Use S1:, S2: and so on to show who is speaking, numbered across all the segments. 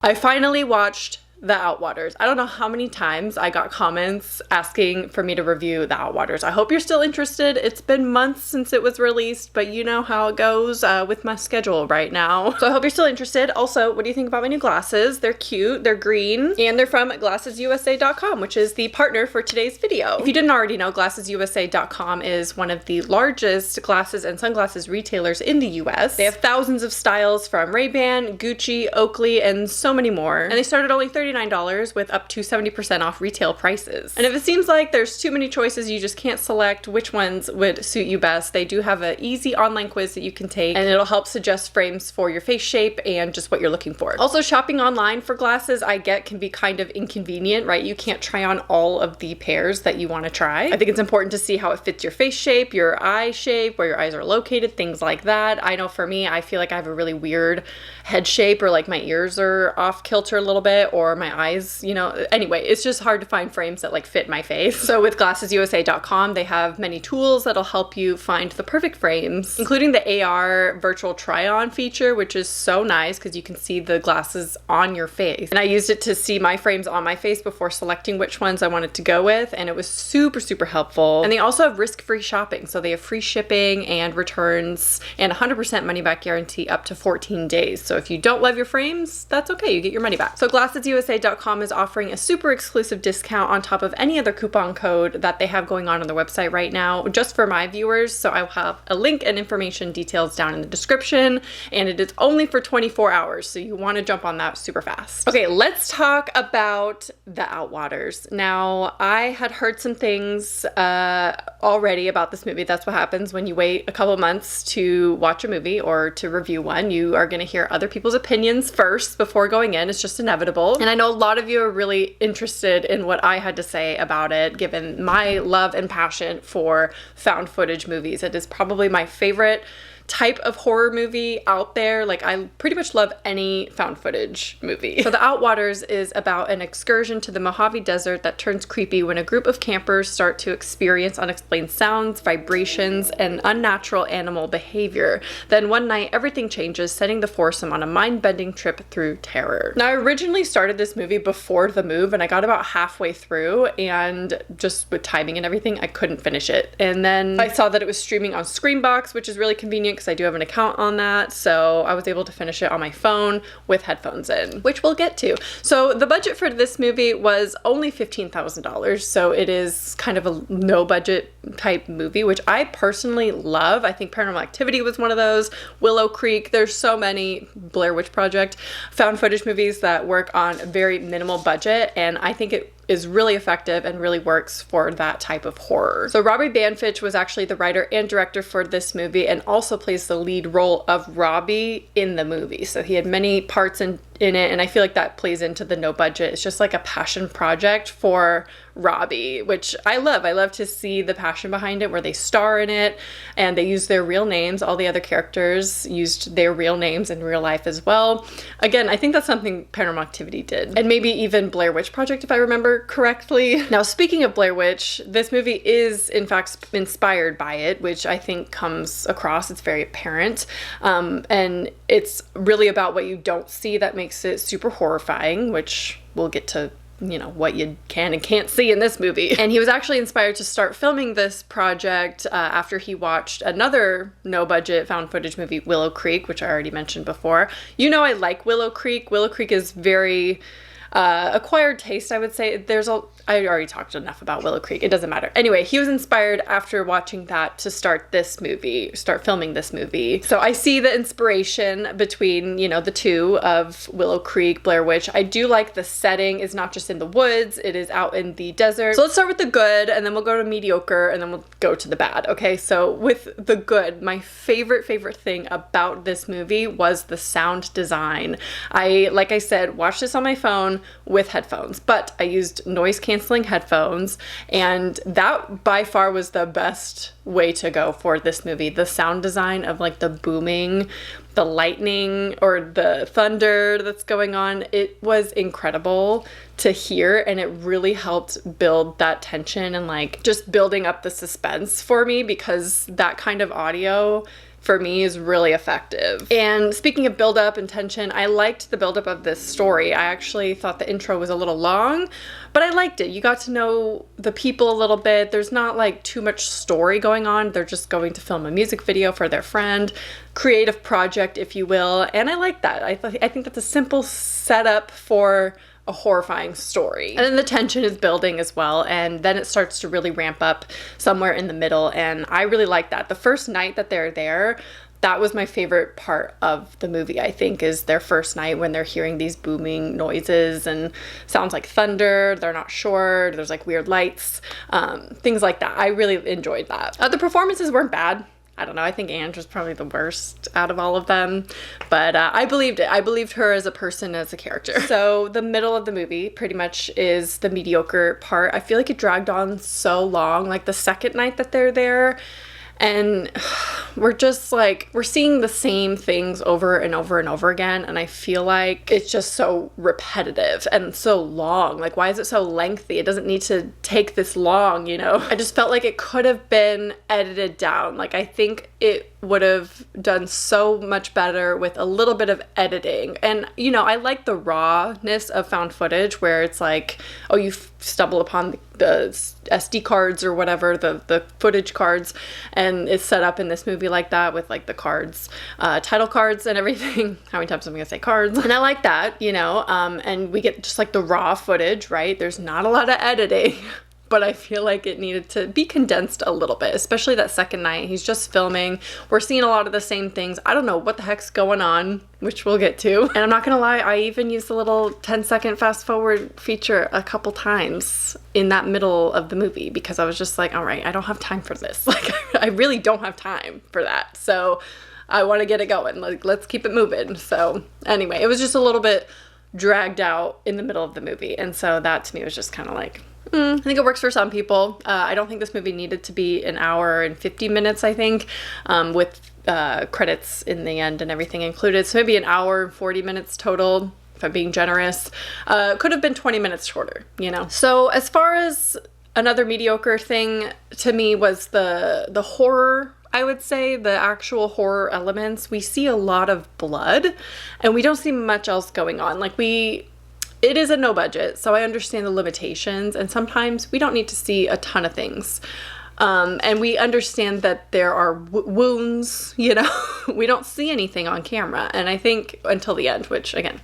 S1: I finally watched The Outwaters. I don't know how many times I got comments asking for me to review The Outwaters. I hope you're still interested. It's been months since it was released, but you know how it goes with my schedule right now. So I hope you're still interested. Also, what do you think about my new glasses? They're cute, they're green, and they're from GlassesUSA.com, which is the partner for today's video. If you didn't already know, GlassesUSA.com is one of the largest glasses and sunglasses retailers in the US. They have thousands of styles from Ray-Ban, Gucci, Oakley, and so many more. And they start at only $39 with up to 70% off retail prices. And if it seems like there's too many choices, you just can't select which ones would suit you best, they do have an easy online quiz that you can take, and it'll help suggest frames for your face shape and just what you're looking for. Also, shopping online for glasses, I get, can be kind of inconvenient, right? You can't try on all of the pairs that you want to try. I think it's important to see how it fits your face shape, your eye shape, where your eyes are located, things like that. I know for me, I feel like I have a really weird head shape, or like my ears are off kilter a little bit, or my eyes, you know, anyway, it's just hard to find frames that like fit my face. So with GlassesUSA.com, they have many tools that'll help you find the perfect frames, including the AR virtual try-on feature, which is so nice because you can see the glasses on your face. And I used it to see my frames on my face before selecting which ones I wanted to go with, and it was super, super helpful. And they also have risk-free shopping, so they have free shipping and returns and 100% money-back guarantee up to 14 days. So if you don't love your frames, that's okay, you get your money back. So GlassesUSA.com is offering a super exclusive discount on top of any other coupon code that they have going on their website right now, just for my viewers. So I will have a link and information details down in the description, and it is only for 24 hours. So you want to jump on that super fast. Okay, let's talk about The Outwaters. Now, I had heard some things already about this movie. That's what happens when you wait a couple months to watch a movie or to review one. You are going to hear other people's opinions first before going in. It's just inevitable. And I know a lot of you are really interested in what I had to say about it, given my love and passion for found footage movies. It is probably my favorite type of horror movie out there. Like, I pretty much love any found footage movie. So The Outwaters is about an excursion to the Mojave Desert that turns creepy when a group of campers start to experience unexplained sounds, vibrations, and unnatural animal behavior. Then one night, everything changes, sending the foursome on a mind-bending trip through terror. Now, I originally started this movie before the move, and I got about halfway through, and just with timing and everything, I couldn't finish it. And then I saw that it was streaming on Screenbox, which is really convenient because I do have an account on that, so I was able to finish it on my phone with headphones in, which we'll get to. So the budget for this movie was only $15,000, so it is kind of a no budget type movie, which I personally love. I think Paranormal Activity was one of those, Willow Creek, there's so many, Blair Witch Project, found footage movies that work on a very minimal budget, and I think it is really effective and really works for that type of horror. So Robbie Banfitch was actually the writer and director for this movie, and also plays the lead role of Robbie in the movie. So he had many parts in it, and I feel like that plays into the no budget. It's just like a passion project for Robbie, which I love. I love to see the passion behind it, where they star in it and they use their real names. All the other characters used their real names in real life as well. Again, I think that's something Paranormal Activity did, and maybe even Blair Witch Project, if I remember correctly. Now, speaking of Blair Witch, this movie is in fact inspired by it, which I think comes across. It's very apparent, and it's really about what you don't see that makes it super horrifying, which we'll get to, you know, what you can and can't see in this movie. And he was actually inspired to start filming this project after he watched another no-budget found footage movie, Willow Creek, which I already mentioned before. You know, I like Willow Creek. Willow Creek is very acquired taste, I would say. I already talked enough about Willow Creek, it doesn't matter. Anyway, he was inspired after watching that to start filming this movie. So I see the inspiration between, you know, the two of Willow Creek, Blair Witch. I do like the setting is not just in the woods, it is out in the desert. So let's start with the good, and then we'll go to mediocre, and then we'll go to the bad. Okay, so with the good, my favorite thing about this movie was the sound design. Like I said, watched this on my phone with headphones, but I used noise canceling headphones, and that by far was the best way to go for this movie. The sound design of like the booming, the lightning or the thunder that's going on, it was incredible to hear, and it really helped build that tension and like just building up the suspense for me, because that kind of audio for me is really effective. And speaking of build-up and tension, I liked the build-up of this story. I actually thought the intro was a little long, but I liked it. You got to know the people a little bit. There's not like too much story going on. They're just going to film a music video for their friend, creative project, if you will. And I like that. I think that's a simple setup for a horrifying story. And then the tension is building as well, and then it starts to really ramp up somewhere in the middle, and I really like that. The first night that they're there, that was my favorite part of the movie, I think, is their first night when they're hearing these booming noises and sounds like thunder. They're not sure. There's like weird lights, things like that. I really enjoyed that. The performances weren't bad. I don't know, I think Ange was probably the worst out of all of them, but I believed it. I believed her as a person, as a character. So the middle of the movie pretty much is the mediocre part. I feel like it dragged on so long, like the second night that they're there, and we're just like, we're seeing the same things over and over and over again, and I feel like it's just so repetitive and so long. Like, why is it so lengthy? It doesn't need to take this long, you know? I just felt like it could have been edited down. Like, I think it would have done so much better with a little bit of editing. And, you know, I like the rawness of found footage where it's like, oh, you stumble upon the SD cards or whatever, the footage cards, and it's set up in this movie like that with like the cards, title cards and everything. How many times am I gonna say cards? And I like that, you know, and we get just like the raw footage, right? There's not a lot of editing. But I feel like it needed to be condensed a little bit, especially that second night. He's just filming. We're seeing a lot of the same things. I don't know what the heck's going on, which we'll get to. And I'm not gonna lie, I even used the little 10-second fast forward feature a couple times in that middle of the movie because I was just like, all right, I don't have time for this. Like, I really don't have time for that. So I wanna get it going. Like, let's keep it moving. So anyway, it was just a little bit dragged out in the middle of the movie. And so that to me was just kind of like, I think it works for some people. I don't think this movie needed to be an hour and 50 minutes, I think, with credits in the end and everything included. So maybe an hour and 40 minutes total, if I'm being generous. Could have been 20 minutes shorter, you know? So as far as another mediocre thing to me was the horror, I would say, the actual horror elements. We see a lot of blood and we don't see much else going on. Like, it is a no budget, so I understand the limitations, and sometimes we don't need to see a ton of things. And we understand that there are wounds, you know, we don't see anything on camera, and I think until the end, which again,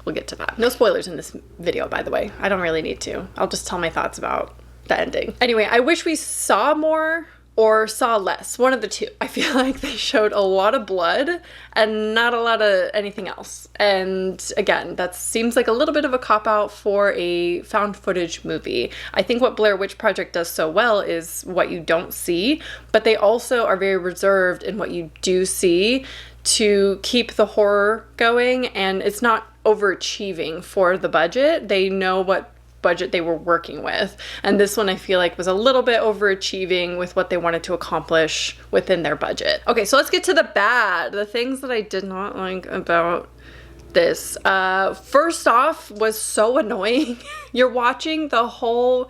S1: we'll get to that. No spoilers in this video, by the way. I don't really need to. I'll just tell my thoughts about the ending. Anyway, I wish we saw more or saw less, one of the two. I feel like they showed a lot of blood and not a lot of anything else. And again, that seems like a little bit of a cop-out for a found footage movie. I think what Blair Witch Project does so well is what you don't see, but they also are very reserved in what you do see to keep the horror going, and it's not overachieving for the budget. They know what budget they were working with, and this one I feel like was a little bit overachieving with what they wanted to accomplish within their budget. Okay, so let's get to the bad, the things that I did not like about this. First off, was so annoying. You're watching the whole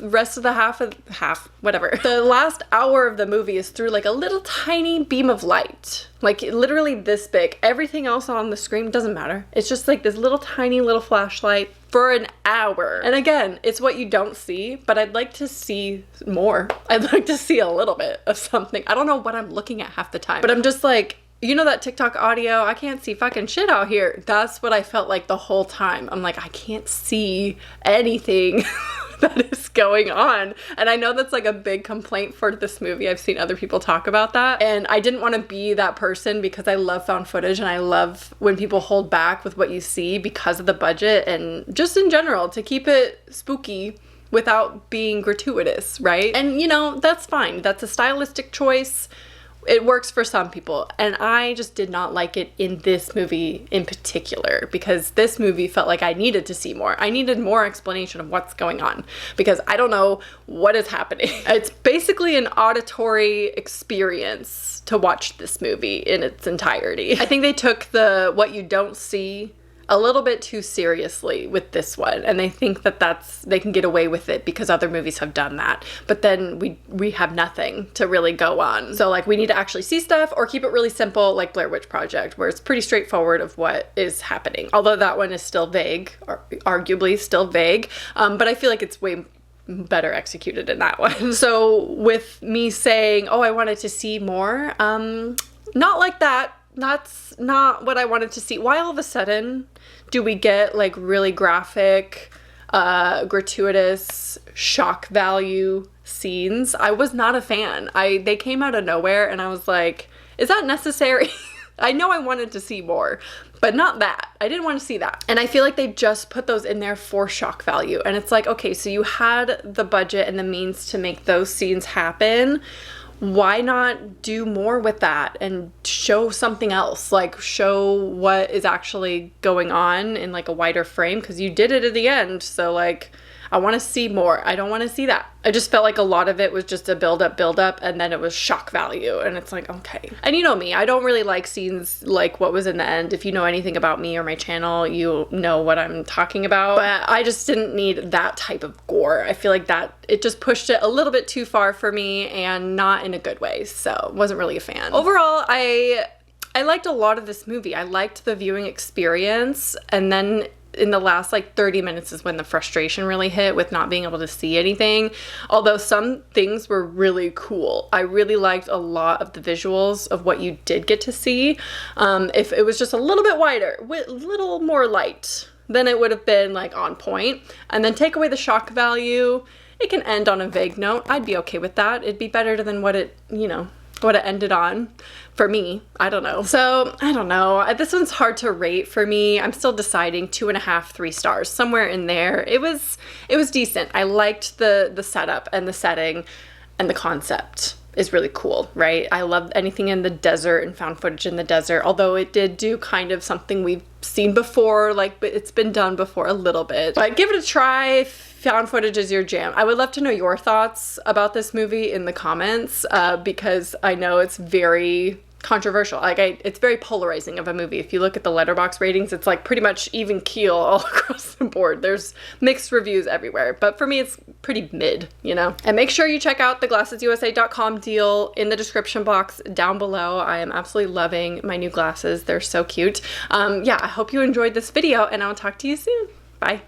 S1: rest of the half, whatever. The last hour of the movie is through like a little tiny beam of light, like literally this big. Everything else on the screen doesn't matter. It's just like this little tiny little flashlight for an hour. And again, it's what you don't see, but I'd like to see more. I'd like to see a little bit of something. I don't know what I'm looking at half the time, but I'm just like, you know that TikTok audio, I can't see fucking shit out here. That's what I felt like the whole time. I'm like, I can't see anything that is going on. And I know that's like a big complaint for this movie. I've seen other people talk about that. And I didn't want to be that person because I love found footage and I love when people hold back with what you see because of the budget and just in general to keep it spooky without being gratuitous, right? And you know, that's fine. That's a stylistic choice. It works for some people, and I just did not like it in this movie in particular because this movie felt like I needed to see more. I needed more explanation of what's going on because I don't know what is happening. It's basically an auditory experience to watch this movie in its entirety. I think they took the what you don't see a little bit too seriously with this one, and they think that they can get away with it because other movies have done that, but then we have nothing to really go on. So like we need to actually see stuff, or keep it really simple like Blair Witch Project, where it's pretty straightforward of what is happening, although that one is still vague, or arguably still vague, but I feel like it's way better executed in that one. So with me saying, oh, I wanted to see more, not like that. That's not what I wanted to see. Why all of a sudden do we get like really graphic, gratuitous, shock value scenes? I was not a fan. They came out of nowhere and I was like, is that necessary? I know I wanted to see more, but not that. I didn't want to see that. And I feel like they just put those in there for shock value. And it's like, okay, so you had the budget and the means to make those scenes happen. Why not do more with that and show something else? Like show what is actually going on in like a wider frame, because you did it at the end. So like, I want to see more. I don't want to see that. I just felt like a lot of it was just a build up, and then it was shock value. And it's like, okay. And you know me, I don't really like scenes like what was in the end. If you know anything about me or my channel, you know what I'm talking about. But I just didn't need that type of gore. I feel like that it just pushed it a little bit too far for me, and not in a good way. So wasn't really a fan. Overall, I liked a lot of this movie. I liked the viewing experience, and then in the last like 30 minutes is when the frustration really hit with not being able to see anything. Although some things were really cool. I really liked a lot of the visuals of what you did get to see. If it was just a little bit wider, with a little more light, then it would have been like on point. And then take away the shock value, it can end on a vague note. I'd be okay with that. It'd be better than what it, what it ended on for me. I don't know. So I don't know. This one's hard to rate for me. I'm still deciding 2.5, 3 stars, somewhere in there. It was decent. I liked the setup and the setting, and the concept is really cool, right? I love anything in the desert and found footage in the desert, although it did do kind of something we've seen before, like, but it's been done before a little bit. But give it a try if found footage is your jam. I would love to know your thoughts about this movie in the comments, because I know it's very controversial. Like, it's very polarizing of a movie. If you look at the Letterboxd ratings, it's like pretty much even keel all across the board. There's mixed reviews everywhere, but for me, it's pretty mid, And make sure you check out the glassesusa.com deal in the description box down below. I am absolutely loving my new glasses. They're so cute. Yeah, I hope you enjoyed this video, and I'll talk to you soon. Bye.